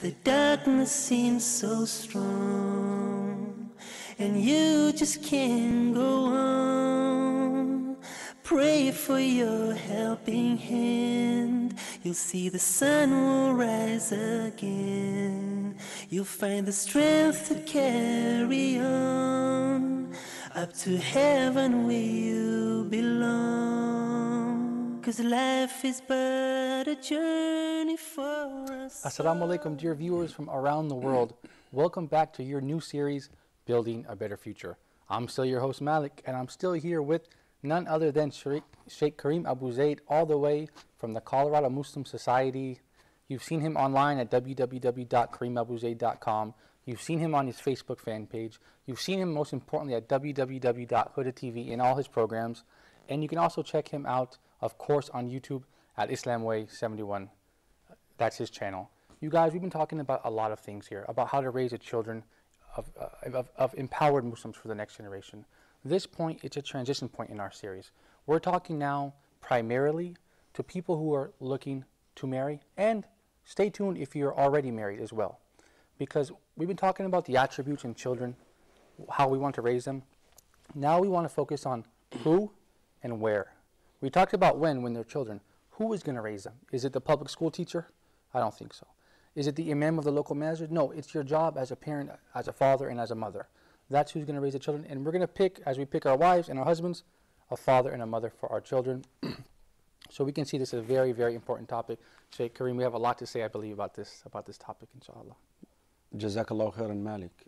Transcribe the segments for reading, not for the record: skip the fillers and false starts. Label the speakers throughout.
Speaker 1: The darkness seems so strong, and you just can't go on. Pray for your helping hand. You'll see the sun will rise again. You'll find the strength to carry on up to heaven where you belong. 'Cause life is but a journey for us.
Speaker 2: Assalamu alaikum, dear viewers from around the world. Welcome back to your new series, Building a Better Future. I'm still your host, Malik, and I'm still here with none other than Sheikh Karim Abu Zaid, all the way from the Colorado Muslim Society. You've seen him online at www.karimabuzaid.com. You've seen him on his Facebook fan page. You've seen him most importantly at www.huda.tv in all his programs. And you can also check him out, of course, on YouTube at Islamway71. That's his channel. You guys, we've been talking about a lot of things here, about how to raise the children of empowered Muslims for the next generation. This point, it's a transition point in our series. We're talking now primarily to people who are looking to marry, and stay tuned if you're already married as well. Because we've been talking about the attributes in children, how we want to raise them. Now we want to focus on who and where. We talked about when they're children. Who is going to raise them? Is it the public school teacher? I don't think so. Is it the imam of the local masjid? No, it's your job as a parent, as a father, and as a mother. That's who's going to raise the children. And we're going to pick, as we pick our wives and our husbands, a father and a mother for our children. So we can see this is a very, very important topic. Sheikh Karim, we have a lot to say, I believe, about this topic, inshallah.
Speaker 3: Jazakallahu khairan, Malik.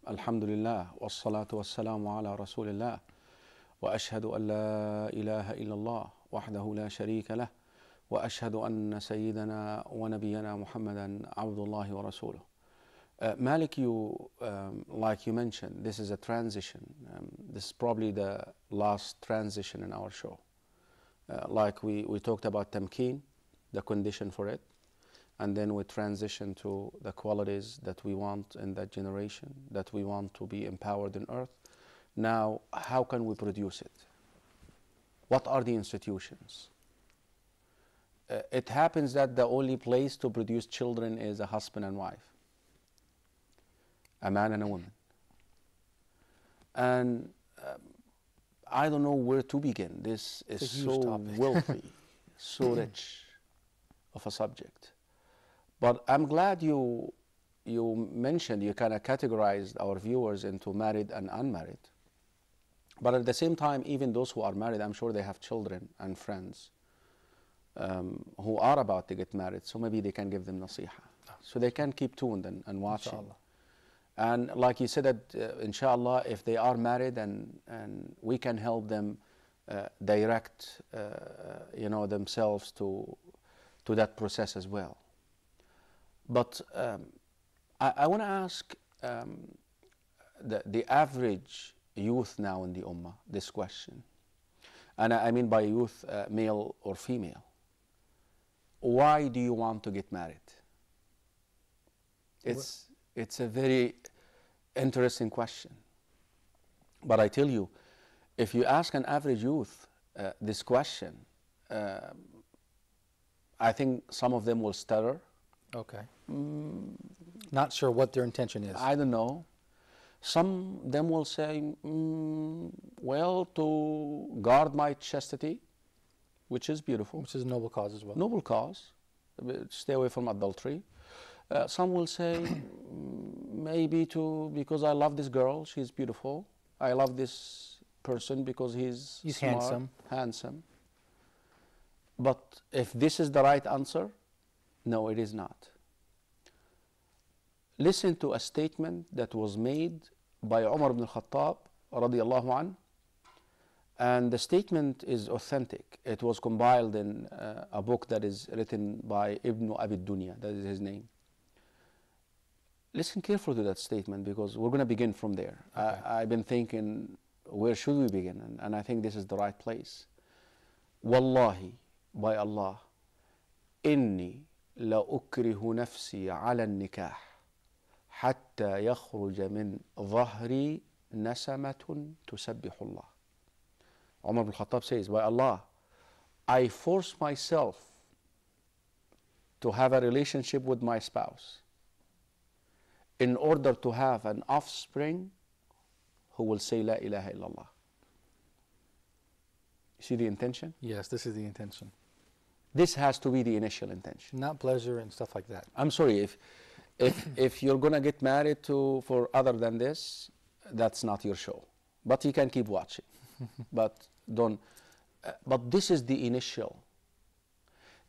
Speaker 3: Alhamdulillah, wassalatu wassalamu ala rasulillah, wa ashhadu an la ilaha illallah, wahdahu la sharika lah, wa ashhadu anna sayyidana wa nabiyyana Muhammadan abdullahi wa rasuluh. Malik, like you mentioned, this is a transition. This is probably the last transition in our show. Like we talked about tamkeen, the condition for it, and then we transition to the qualities that we want in that generation, that we want to be empowered in earth. Now, how can we produce it? What are the institutions? It happens that the only place to produce children is a husband and wife, a man and a woman. And I don't know where to begin. This is so wealthy, so rich of a subject. But I'm glad you mentioned, you kind of categorized our viewers into married and unmarried. But at the same time, even those who are married, I'm sure they have children and friends who are about to get married, so maybe they can give them nasiha. So they can keep tuned and watching. Inshallah. And like you said, that inshallah, if they are married and we can help them direct themselves to that process as well. But I want to ask the average youth now in the Ummah this question. And I mean by youth, male or female. Why do you want to get married? It's a very interesting question. But I tell you, if you ask an average youth this question, I think some of them will stutter.
Speaker 2: Okay. Not sure what their intention is.
Speaker 3: I don't know. Some of them will say, well, to guard my chastity, which is beautiful.
Speaker 2: Which is a noble cause as well.
Speaker 3: Noble cause. Stay away from adultery. Some will say, maybe because I love this girl, she's beautiful. I love this person because he's smart, handsome. But if this is the right answer, no, it is not. Listen to a statement that was made by Umar ibn al-Khattab radiyallahu anh, and the statement is authentic. It was compiled in a book that is written by Ibn Abi Dunya, that is his name. Listen carefully to that statement because we're going to begin from there. Okay. I've been thinking, where should we begin? And I think this is the right place. Wallahi, by Allah, inni la ukrihu nafsi ala nikah hatta yakhruja min dhahri nasamatun tusabbihu Allah. Umar ibn Khattab says, by Allah, I force myself to have a relationship with my spouse in order to have an offspring who will say La ilaha illallah. You see the intention?
Speaker 2: Yes, this is the intention.
Speaker 3: This has to be the initial intention.
Speaker 2: Not pleasure and stuff like that.
Speaker 3: I'm sorry, if you're gonna get married for other than this, that's not your show. But you can keep watching. But don't. But this is the initial.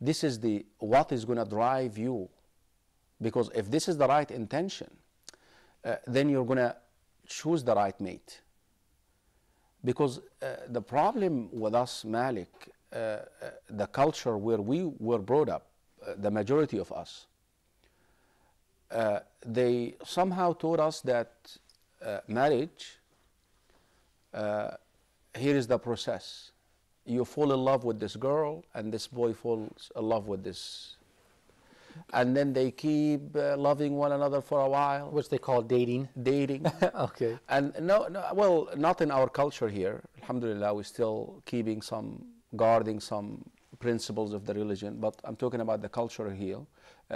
Speaker 3: This is the what is gonna drive you. Because if this is the right intention, then you're gonna choose the right mate. Because the problem with us, Malik, the culture where we were brought up, the majority of us, they somehow taught us that marriage, here is the process. You fall in love with this girl, and this boy falls in love with this. And then they keep loving one another for a while.
Speaker 2: Which they call dating.
Speaker 3: Dating.
Speaker 2: Okay.
Speaker 3: And no, well, not in our culture here. Alhamdulillah, we're still guarding some principles of the religion. But I'm talking about the culture here,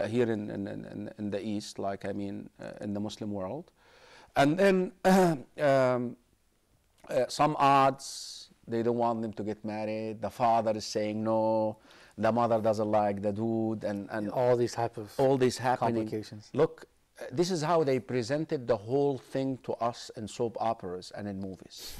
Speaker 3: here in the East, like I mean, in the Muslim world. And then some odds, they don't want them to get married. The father is saying no. The mother doesn't like the dude, and
Speaker 2: all these happening.
Speaker 3: Complications. Look, this is how they presented the whole thing to us in soap operas and in movies.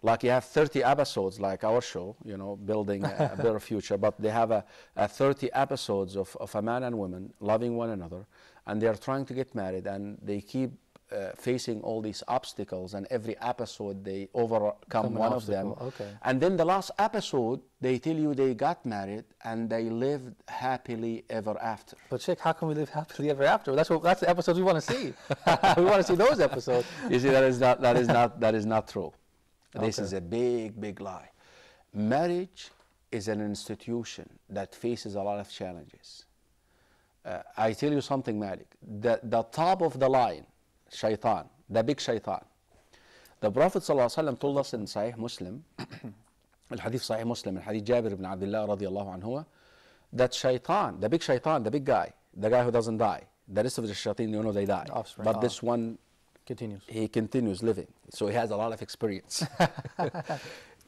Speaker 3: Like you have 30 episodes, like our show, you know, building a better future. But they have a 30 episodes of a man and woman loving one another, and they are trying to get married, and they keep facing all these obstacles, and every episode they overcome one of them.
Speaker 2: Okay.
Speaker 3: And then the last episode, they tell you they got married and they lived happily ever after.
Speaker 2: But Sheikh, how can we live happily ever after? That's the episodes we want to see. We want to see those episodes.
Speaker 3: You see, that is not true. This is a big lie. Marriage is an institution that faces a lot of challenges. I tell you something, Malik. The top of the line, shaitan, the big shaitan. The Prophet ﷺ told us in Sahih Muslim, Al-Hadith Sahih Muslim, Al-Hadith Jabir ibn Abdullah radiallahu anhu, that shaitan, the big guy, the guy who doesn't die, the rest of the shayateen, you know, they die.
Speaker 2: Offspring.
Speaker 3: But this one,
Speaker 2: he
Speaker 3: continues living. So he has a lot of experience.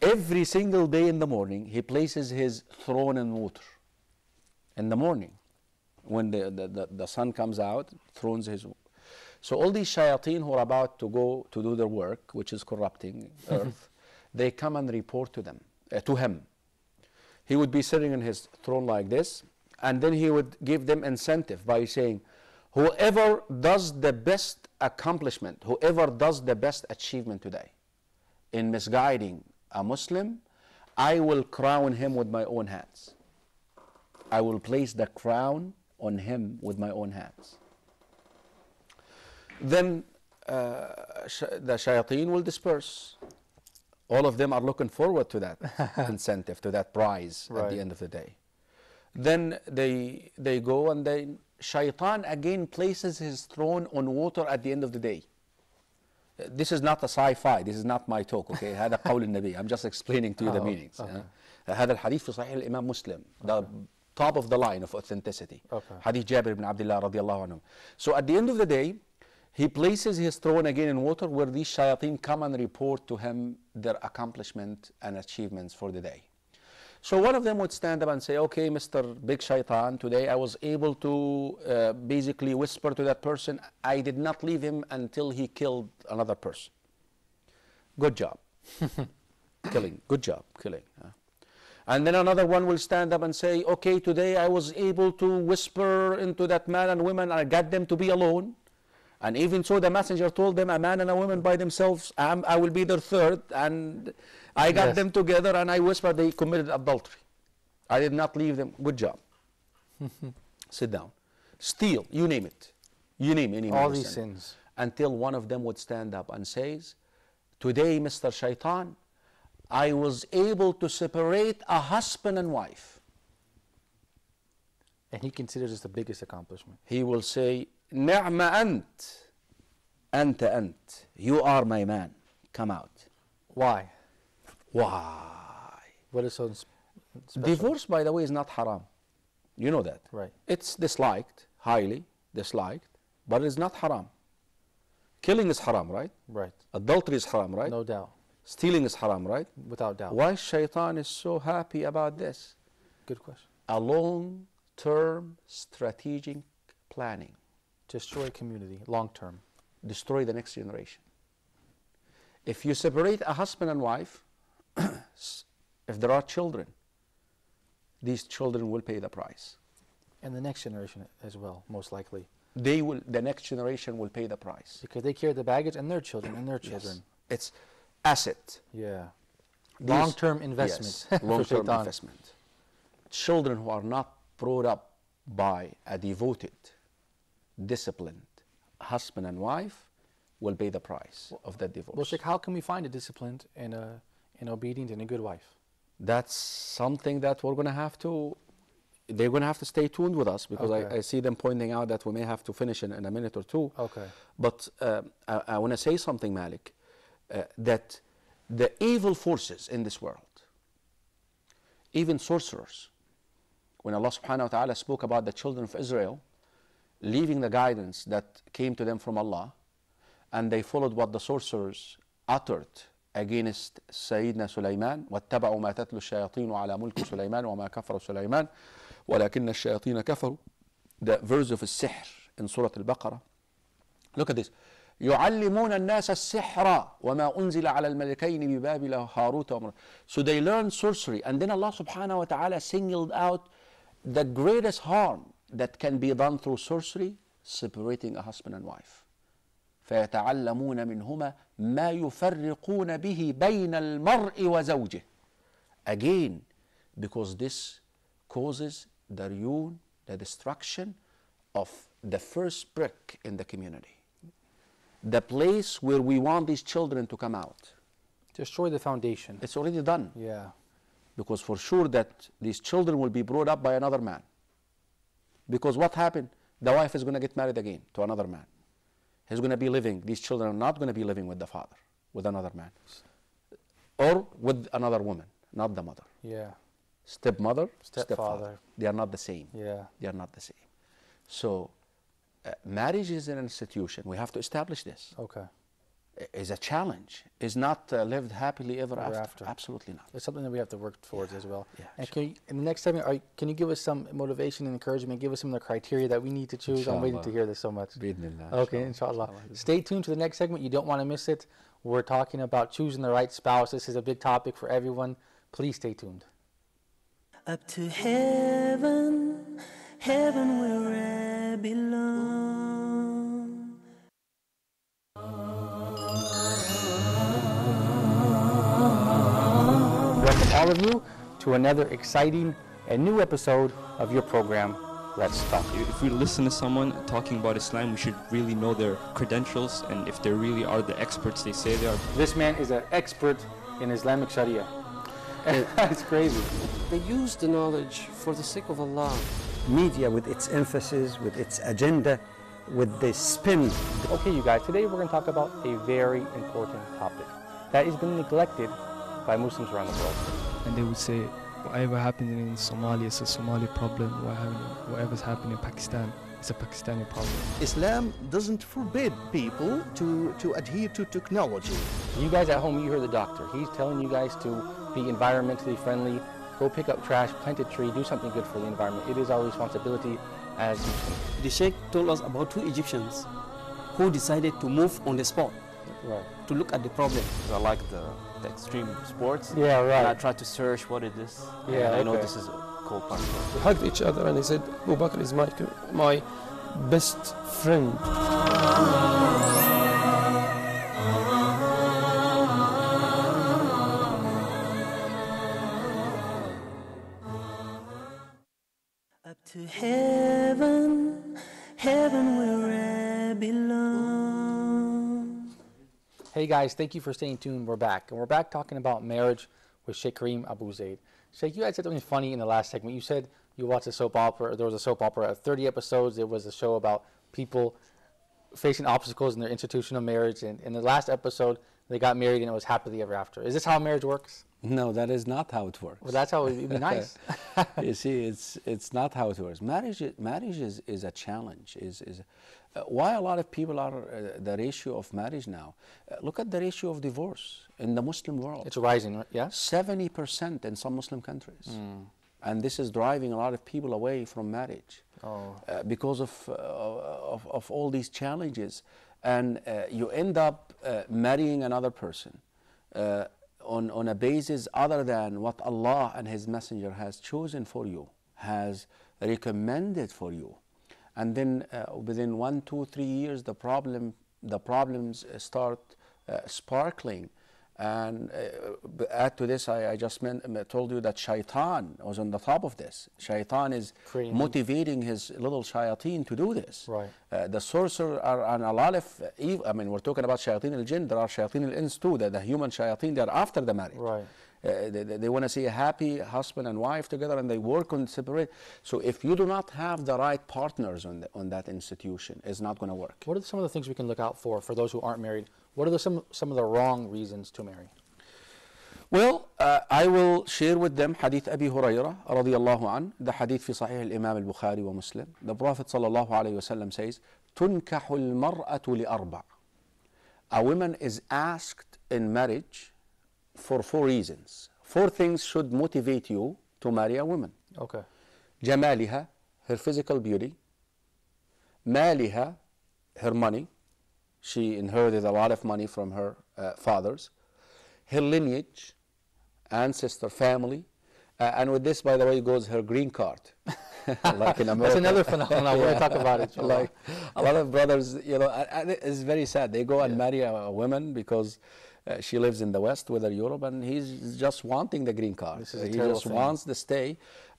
Speaker 3: Every single day in the morning, he places his throne in water. In the morning, when the sun comes out, thrones his. So all these shayateen who are about to go to do their work, which is corrupting earth, they come and report to him. He would be sitting in his throne like this, and then he would give them incentive by saying, whoever does the best accomplishment, whoever does the best achievement today in misguiding a Muslim, I will crown him with my own hands. I will place the crown on him with my own hands. Then the shayateen will disperse. All of them are looking forward to that incentive, to that prize at the end of the day. Then they go, and then shaitan again places his throne on water at the end of the day. This is not a sci-fi. This is not my talk. Okay, هذا قول النبي. I'm just explaining to you the meanings. هذا الحديث في صحيح الإمام مسلم. The top of the line of authenticity. Hadith Jabir ibn Abdullah radiallahu anhu. So at the end of the day, he places his throne again in water, where these shayateen come and report to him their accomplishment and achievements for the day. So one of them would stand up and say, okay, Mr. Big Shaitan, today I was able to basically whisper to that person, I did not leave him until he killed another person. Good job. Killing. Good job. Killing. And then another one will stand up and say, okay, today I was able to whisper into that man and woman, I got them to be alone. And even so, the messenger told them, a man and a woman by themselves, I will be their third. And I got them together, and I whispered, they committed adultery. I did not leave them. Good job. Sit down. Steal, you name it. You name any
Speaker 2: all these sins.
Speaker 3: Until one of them would stand up and says, today, Mr. Shaitan, I was able to separate a husband and wife.
Speaker 2: And he considers this the biggest accomplishment.
Speaker 3: He will say, نعم أنت. You are my man. Come out.
Speaker 2: Why?
Speaker 3: Why?
Speaker 2: What is so special?
Speaker 3: Divorce, by the way, is not haram. You know that.
Speaker 2: Right.
Speaker 3: It's disliked, highly disliked, but it is not haram. Killing is haram, right?
Speaker 2: Right.
Speaker 3: Adultery is haram, right?
Speaker 2: No doubt.
Speaker 3: Stealing is haram, right?
Speaker 2: Without doubt.
Speaker 3: Why shaitan is so happy about this?
Speaker 2: Good question.
Speaker 3: A long-term strategic planning.
Speaker 2: Destroy community, long term.
Speaker 3: Destroy the next generation. If you separate a husband and wife, if there are children, these children will pay the price.
Speaker 2: And the next generation as well, most likely.
Speaker 3: The next generation will pay the price.
Speaker 2: Because they carry the baggage and their children and their children.
Speaker 3: Yes. It's asset.
Speaker 2: Yeah.
Speaker 3: These-
Speaker 2: Long-term investment.
Speaker 3: Yes, long-term
Speaker 2: Shaitan.
Speaker 3: investment. Children who are not brought up by a devoted, disciplined husband and wife will pay the price of that divorce.
Speaker 2: Well, Sheikh, how can we find a disciplined and an obedient and a good wife?
Speaker 3: That's something that we're going to have to, they're going to have to stay tuned with us, because
Speaker 2: Okay.
Speaker 3: I see them pointing out that we may have to finish in a minute or two.
Speaker 2: Okay.
Speaker 3: But I want to say something, Malik, that the evil forces in this world, even sorcerers, when Allah subhanahu wa ta'ala spoke about the children of Israel leaving the guidance that came to them from Allah, and they followed what the sorcerers uttered against Sayyidina Sulaiman, وَاتَّبَعُوا مَا تَتْلُو الشَّيَاطِينُ عَلَى مُلْكِ سُلَيْمَانَ وَمَا كَفَرَ سُلَيْمَانَ وَلَكِنَّ الشَّيَاطِينَ كَفَرُوا. The verse of السحر in Surah Al-Baqarah. Look at this. يعلمون الناس السحر وما أنزل على الملكين ببابل هاروت وماروت. So they learned sorcery, and then Allah subhanahu wa ta'ala singled out the greatest harm that can be done through sorcery, separating a husband and wife. فيتعلمون منهما ما يفرقون به بين المرء وزوجه. Again, because this causes the ruin, the destruction of the first brick in the community. The place where we want these children to come out.
Speaker 2: Destroy the foundation.
Speaker 3: It's already done.
Speaker 2: Yeah.
Speaker 3: Because for sure that these children will be brought up by another man. Because what happened? The wife is going to get married again to another man. He's going to be living, these children are not going to be living with the father, with another man. Or with another woman, not the mother.
Speaker 2: Yeah.
Speaker 3: Stepmother,
Speaker 2: Stepfather.
Speaker 3: stepfather. They are not the same.
Speaker 2: Yeah.
Speaker 3: They are not the same. So, marriage is an institution. We have to establish this.
Speaker 2: Okay.
Speaker 3: It's a challenge. It's not lived happily ever
Speaker 2: Ever
Speaker 3: after.
Speaker 2: after.
Speaker 3: Absolutely not.
Speaker 2: It's something that we have to work towards as well.
Speaker 3: Yeah,
Speaker 2: And can you, in the next segment, can you give us some motivation and encouragement? Give us some of the criteria that we need to choose. I'm waiting to hear this so much.
Speaker 3: Bismillah,
Speaker 2: Okay, inshallah. Stay tuned to the next segment. You don't want to miss it. We're talking about choosing the right spouse. This is a big topic for everyone. Please stay tuned.
Speaker 1: Up to heaven, heaven where I belong.
Speaker 2: Welcome all of you to another exciting and new episode of your program, Let's Talk.
Speaker 4: If we listen to someone talking about Islam, we should really know their credentials and if they really are the experts they say they are.
Speaker 2: This man is an expert in Islamic Sharia. It's crazy.
Speaker 5: They use the knowledge for the sake of Allah.
Speaker 6: Media with its emphasis, with its agenda, with the spin.
Speaker 2: Okay, you guys, today we're going to talk about a very important topic that has been neglected by Muslims around the world.
Speaker 7: And they would say, whatever happened in Somalia is a Somali problem, whatever's happening in Pakistan is a Pakistani problem.
Speaker 8: Islam doesn't forbid people to adhere to technology.
Speaker 2: You guys at home, you hear the doctor. He's telling you guys to be environmentally friendly, go pick up trash, plant a tree, do something good for the environment. It is our responsibility as Muslims.
Speaker 5: The Sheikh told us about 2 Egyptians who decided to move on the spot to look at the problem.
Speaker 9: I like the extreme sports.
Speaker 2: Yeah, right.
Speaker 9: And I tried to search what it is.
Speaker 2: Yeah,
Speaker 9: and I know
Speaker 2: okay.
Speaker 9: this is called parkour.
Speaker 10: We hugged each other and he said, Abu Bakr is my best friend.
Speaker 1: Up to heaven, heaven where I belong.
Speaker 2: Hey guys, thank you for staying tuned. We're back. And we're back talking about marriage with Sheikh Karim Abu Zaid. Sheikh, you guys said something funny in the last segment. You said you watched a soap opera. There was a soap opera, 30 episodes. It was a show about people facing obstacles in their institutional marriage. And in the last episode, they got married and it was happily ever after. Is this how marriage works?
Speaker 3: No, that is not how it works.
Speaker 2: Well, that's how it would be nice.
Speaker 3: You see, it's not how it works. Marriage is a challenge. Why a lot of people are the ratio of marriage now. Look at the ratio of divorce in the Muslim world.
Speaker 2: It's rising, right? Yeah.
Speaker 3: 70% in some Muslim countries, and this is driving a lot of people away from marriage because of all these challenges, and you end up marrying another person. On a basis other than what Allah and His Messenger has chosen for you, has recommended for you. And then within 1, 2, 3 years, the problems start sparkling. And add to this, I just told you that shaitan was on the top of this. Shaitan is motivating his little shayateen to do this.
Speaker 2: Right.
Speaker 3: The sorcerer and a lot of evil, I mean, we're talking about shayateen al-jinn, there are shayateen al-ins too, the human shayateen, they are after the marriage.
Speaker 2: Right.
Speaker 3: They want to see a happy husband and wife together, and they work on separate. So if you do not have the right partners on that institution, it's not going to work.
Speaker 2: What are some of the things we can look out for those who aren't married? What are some of the wrong reasons to marry?
Speaker 3: Well, I will share with them Hadith Abi Hurairah radiyallahu an, the Hadith fi Sahih al-Imam al-Bukhari wa Muslim. The Prophet sallallahu alayhi wa sallam says, تُنْكَحُ الْمَرْأَةُ لِأَرْبَعٍ. A woman is asked in marriage for 4 reasons. 4 things should motivate you to marry a woman.
Speaker 2: Okay.
Speaker 3: جمالها, her physical beauty. مالها, her money. She inherited a lot of money from her fathers. Her lineage, ancestor, family. And with this, by the way, goes her green card. Like in America.
Speaker 2: That's another phenomenon. We're going to talk about it.
Speaker 3: Like a lot of brothers, you know, and it's very sad. They go and marry a woman because she lives in the West, whether Europe, and he's just wanting the green card. He just wants the stay.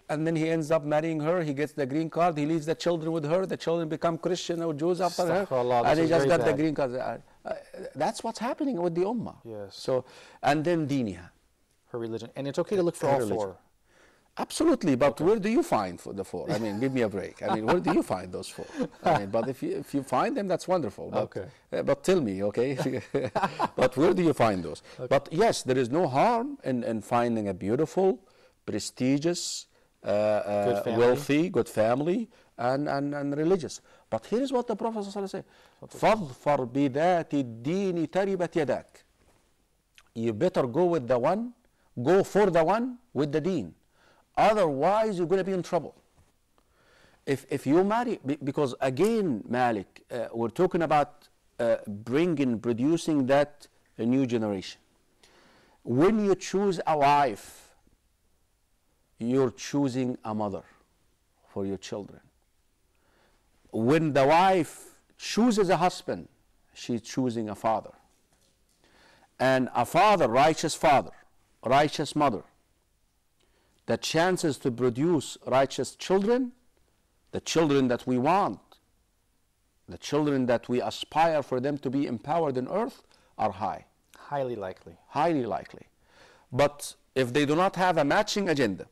Speaker 3: And then he ends up marrying her, he gets the green card, he leaves the children with her, the children become Christian or Jews after her, and he just got the green card. That's what's happening with the Ummah.
Speaker 2: Yes.
Speaker 3: So, and then diniha.
Speaker 2: Her religion. And it's okay to look for all 4.
Speaker 3: Absolutely, but where do you find the 4? I mean, give me a break. I mean, where do you find those 4? I mean, but if you find them, that's wonderful. But,
Speaker 2: okay.
Speaker 3: But tell me, okay? But where do you find those? Okay. But yes, there is no harm in finding a beautiful, prestigious, wealthy, good family, and religious. But here is what the Prophet said: فَاظْفَرْ بِذَاتِ الدِّينِ تَرِبَتْ يَدَاكَ. You better go for the one with the deen. Otherwise, you're going to be in trouble. If you marry, because again, Malik, we're talking about producing that new generation. When you choose a wife, you're choosing a mother for your children. When the wife chooses a husband, she's choosing a father. And a father, righteous mother, the chances to produce righteous children, the children that we want, the children that we aspire for them to be empowered in earth, are high.
Speaker 2: Highly likely.
Speaker 3: Highly likely. But if they do not have a matching agenda,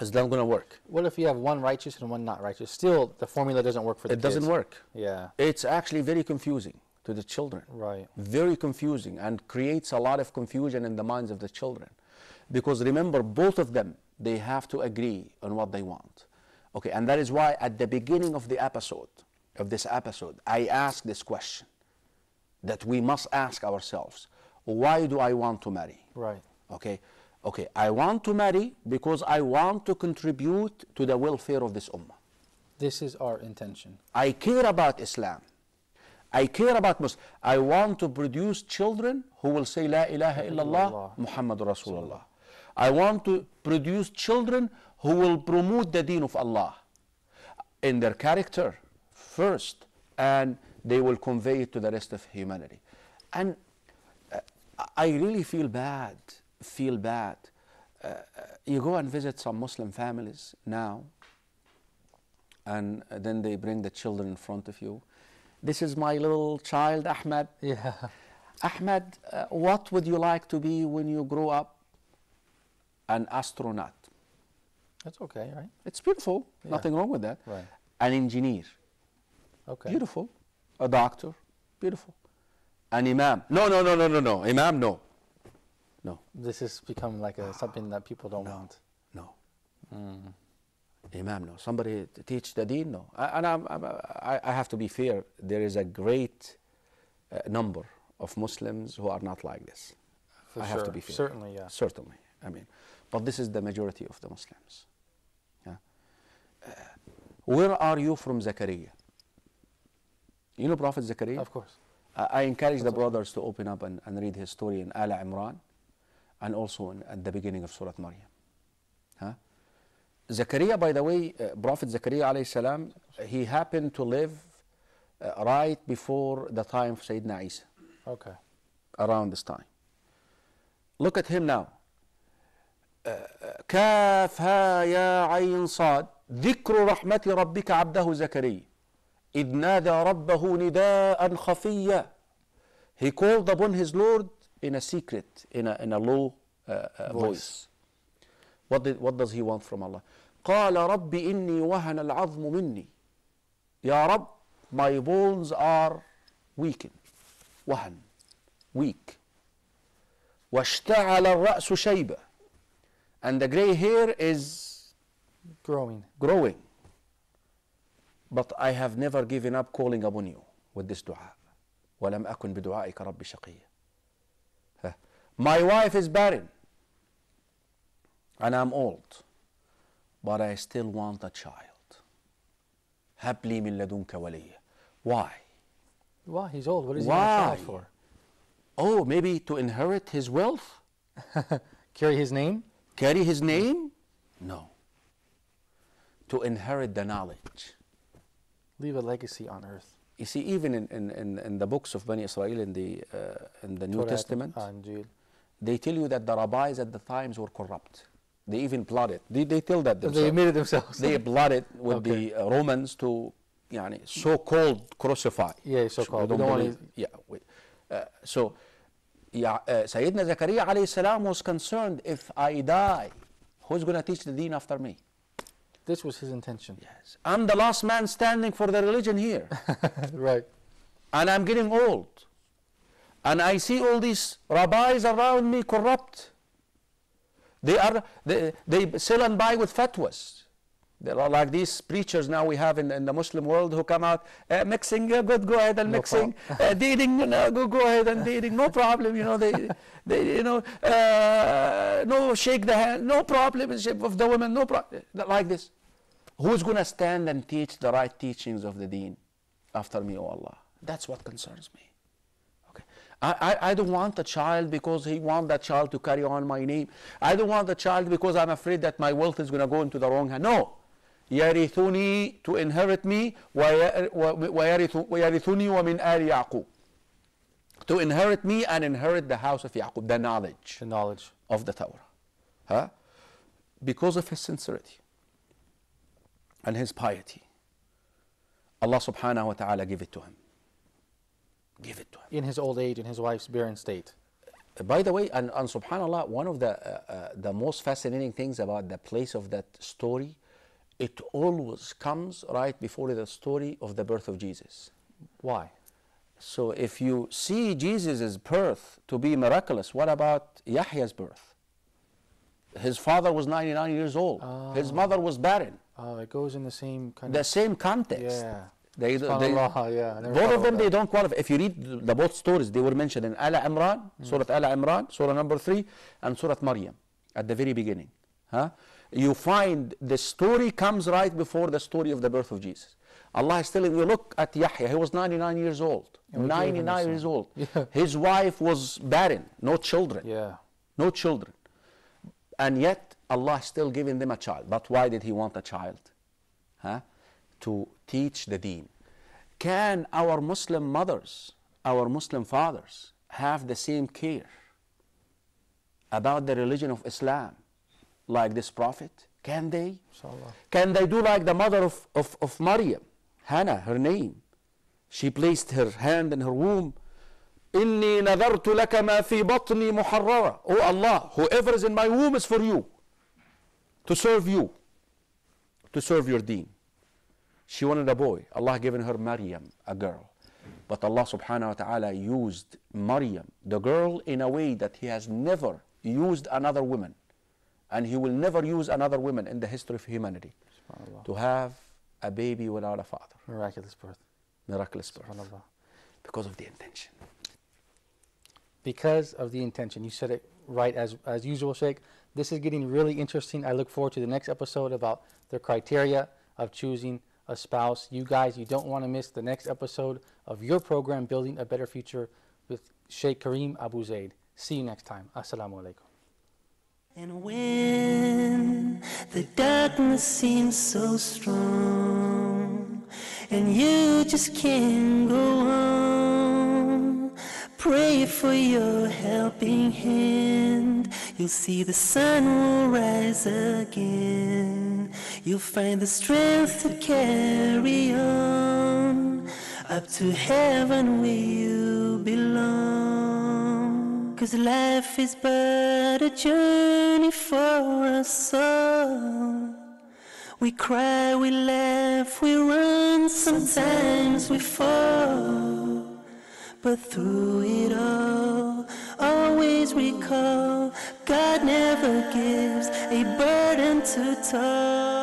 Speaker 3: it's not going to work.
Speaker 2: What if you have one righteous and one not righteous? Still, the formula doesn't work for the kids.
Speaker 3: It doesn't work.
Speaker 2: Yeah.
Speaker 3: It's actually very confusing to the children.
Speaker 2: Right.
Speaker 3: Very confusing, and creates a lot of confusion in the minds of the children. Because remember, both of them, they have to agree on what they want. Okay, and that is why at the beginning of this episode, I asked this question that we must ask ourselves. Why do I want to marry?
Speaker 2: Right.
Speaker 3: Okay, I want to marry because I want to contribute to the welfare of this ummah.
Speaker 2: This is our intention.
Speaker 3: I care about Islam. I care about Muslims. I want to produce children who will say La ilaha illallah Muhammadur Rasulullah. I want to produce children who will promote the deen of Allah in their character first, and they will convey it to the rest of humanity. And I really feel bad. You go and visit some Muslim families now, and then they bring the children in front of you. This is my little child, Ahmed.
Speaker 2: Yeah.
Speaker 3: Ahmed, what would you like to be when you grow up? An astronaut.
Speaker 2: That's okay, right?
Speaker 3: It's beautiful. Yeah. Nothing wrong with that.
Speaker 2: Right.
Speaker 3: An engineer.
Speaker 2: Okay.
Speaker 3: Beautiful. A doctor. Beautiful. An imam. No. Imam, no. No.
Speaker 2: This has become like something that people don't want.
Speaker 3: No. Imam, no. Somebody to teach the deen, no. I have to be fair. There is a great number of Muslims who are not like this.
Speaker 2: For
Speaker 3: I
Speaker 2: sure.
Speaker 3: have to be fair.
Speaker 2: Certainly, yeah.
Speaker 3: Certainly. I mean, but this is the majority of the Muslims. Yeah. Where are you from, Zakaria? You know Prophet Zakaria?
Speaker 2: Of course.
Speaker 3: I encourage the brothers to open up and read his story in Al Imran and also at the beginning of Surah Maryam. Huh? Zakaria, by the way, Prophet Zakaria alayhi salam, he happened to live right before the time of Sayyidina Isa.
Speaker 2: Okay.
Speaker 3: Around this time. Look at him now. كاف ها يا عين صاد ذكر رحمة ربك عبده زكريا إذ نادى ربه نداء خفيا. He called upon his Lord in a secret, in a low voice. What does he want from Allah? قال رب إني وهن العظم مني. يا رب, my bones are weakened. وهن, weak. واشتعل الرأس شيبة. And the gray hair is
Speaker 2: growing.
Speaker 3: But I have never given up calling upon you with this dua. وَلَمْ أَكُنْ بِدُعَائِكَ رَبِّ شَقِيًّا. My wife is barren. And I'm old. But I still want a child. هَبْ لِي مِن لَدُنْكَ وَلِيًّا. Why?
Speaker 2: Why? He's old. What is he going to try for?
Speaker 3: Oh, maybe to inherit his wealth?
Speaker 2: Carry his name?
Speaker 3: Carry his name? No. To inherit the knowledge.
Speaker 2: Leave a legacy on earth.
Speaker 3: You see, even in the books of Bani Israel, in the New Testament, they tell you that the rabbis at the times were corrupt. They even plotted. They tell that themselves.
Speaker 2: They admitted themselves.
Speaker 3: They plotted with the Romans to, so-called crucify.
Speaker 2: Yeah, so-called.
Speaker 3: Sayyidina Zakaria alayhi salam was concerned, if I die, who's going to teach the deen after me?
Speaker 2: This was his intention.
Speaker 3: Yes. I'm the last man standing for the religion here.
Speaker 2: Right.
Speaker 3: And I'm getting old. And I see all these rabbis around me corrupt. They sell and buy with fatwas. There are like these preachers now we have in the Muslim world who come out mixing, good, go ahead and no mixing, dating, go ahead and dating, no problem, no shake the hand, no problem of the women, no problem, like this. Who's going to stand and teach the right teachings of the deen after me, O Allah? That's what concerns me. Okay. I don't want a child because he wants that child to carry on my name. I don't want a child because I'm afraid that my wealth is going to go into the wrong hand. No. يرثني, to inherit me, ويرثني ومن آل يعقوب, to inherit me and inherit the house of Yaqub, the knowledge of the Torah. Huh? Because of his sincerity and his piety, Allah subhanahu wa ta'ala give it to him. Give it to him.
Speaker 2: In his old age, in his wife's barren state.
Speaker 3: By the way, and subhanallah, one of the most fascinating things about the place of that story, it always comes right before the story of the birth of Jesus.
Speaker 2: Why?
Speaker 3: So if you see Jesus' birth to be miraculous, what about Yahya's birth? His father was 99 years old. His mother was barren.
Speaker 2: It goes in the same kind
Speaker 3: the same context.
Speaker 2: Yeah.
Speaker 3: Both of them, they don't qualify. If you read the both stories, they were mentioned in Al Imran, Surah Al Imran, Surah number 3, and Surah Maryam at the very beginning. Huh? You find the story comes right before the story of the birth of Jesus. Allah is telling you, look at Yahya, he was 99 years old. 99 years old. Yeah. His wife was barren, no children.
Speaker 2: Yeah.
Speaker 3: No children. And yet, Allah is still giving them a child. But why did he want a child? Huh? To teach the deen. Can our Muslim mothers, our Muslim fathers, have the same care about the religion of Islam like this prophet? Can they?
Speaker 2: Inshallah.
Speaker 3: Can they do like the mother of Maryam, Hannah, her name? She placed her hand in her womb. إِنِّي نَذَرْتُ لَكَ مَا فِي بَطْنِي مُحَرَّرًا. Oh Allah, whoever is in my womb is for you, to serve you, to serve your deen. She wanted a boy. Allah given her Maryam, a girl. But Allah subhanahu wa ta'ala used Maryam, the girl, in a way that He has never used another woman, and he will never use another woman in the history of humanity to have a baby without a father.
Speaker 2: Miraculous birth.
Speaker 3: Miraculous birth. Because of the intention.
Speaker 2: Because of the intention. You said it right as usual, Sheikh. This is getting really interesting. I look forward to the next episode about the criteria of choosing a spouse. You guys, you don't want to miss the next episode of your program, Building a Better Future, with Sheikh Karim Abu Zaid. See you next time. Assalamu alaikum.
Speaker 1: And when the darkness seems so strong and you just can't go on, pray for your helping hand. You'll see the sun will rise again. You'll find the strength to carry on up to heaven where you belong. 'Cause life is but a journey for us all. We cry, we laugh, we run, sometimes we fall. But through it all, always recall, God never gives a burden too tall.